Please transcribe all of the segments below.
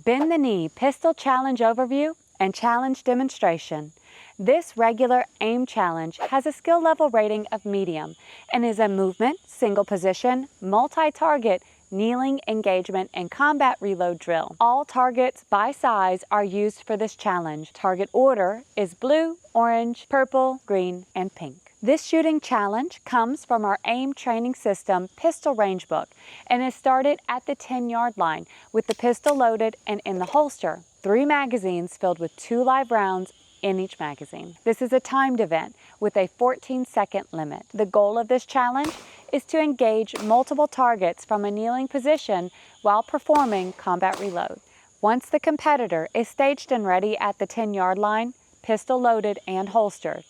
Bend the Knee Pistol Challenge Overview and Challenge Demonstration. This regular A.I.M.M challenge has a skill level rating of medium and is a movement, single position, multi-target, kneeling, engagement, and combat reload drill. All targets by size are used for this challenge. Target order is blue, orange, purple, green, and pink. This shooting challenge comes from our A.I.M.M training system pistol range book and is started at the 10-yard line with the pistol loaded and in the holster. 3 magazines filled with 2 live rounds in each magazine. This is a timed event with a 14-second limit. The goal of this challenge is to engage multiple targets from a kneeling position while performing combat reload. Once the competitor is staged and ready at the 10-yard line, pistol loaded and holstered,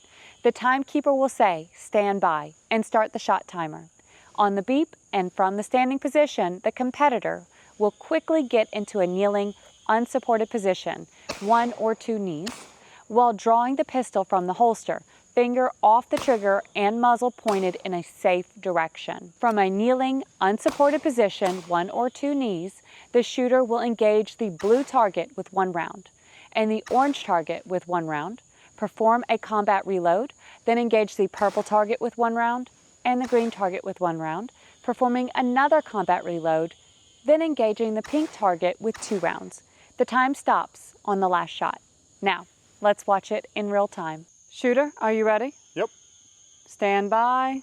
the timekeeper will say, "Stand by," and start the shot timer. On the beep and from the standing position, the competitor will quickly get into a kneeling, unsupported position, 1 or 2 knees, while drawing the pistol from the holster, finger off the trigger and muzzle pointed in a safe direction. From a kneeling, unsupported position, 1 or 2 knees, the shooter will engage the blue target with 1 round and the orange target with 1 round, perform a combat reload, then engage the purple target with 1 round and the green target with 1 round, performing another combat reload, then engaging the pink target with 2 rounds. The time stops on the last shot. Now, let's watch it in real time. Shooter, are you ready? Yep. Stand by.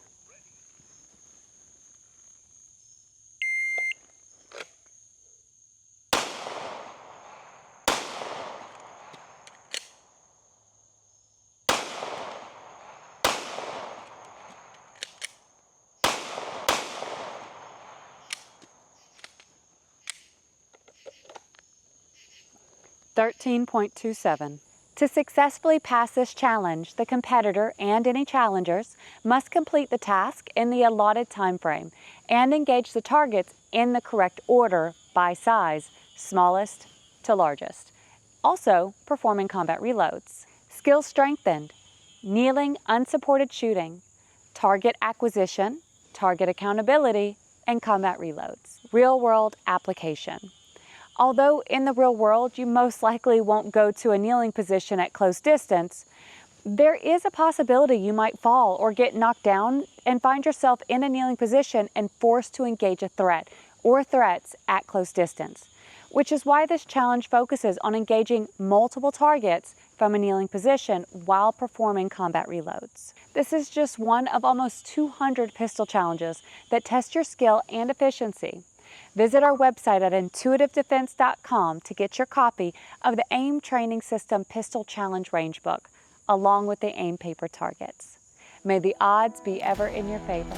(13.27). To successfully pass this challenge, the competitor and any challengers must complete the task in the allotted time frame and engage the targets in the correct order by size, smallest to largest. Also, performing combat reloads. Skills strengthened: kneeling, unsupported shooting, target acquisition, target accountability, and combat reloads. Real-world application. Although in the real world you most likely won't go to a kneeling position at close distance, there is a possibility you might fall or get knocked down and find yourself in a kneeling position and forced to engage a threat or threats at close distance, which is why this challenge focuses on engaging multiple targets from a kneeling position while performing combat reloads. This is just one of almost 200 pistol challenges that test your skill and efficiency. Visit our website at intuitivedefense.com to get your copy of the A.I.M.M Training System Pistol Challenge Range Book, along with the A.I.M.M paper targets. May the odds be ever in your favor.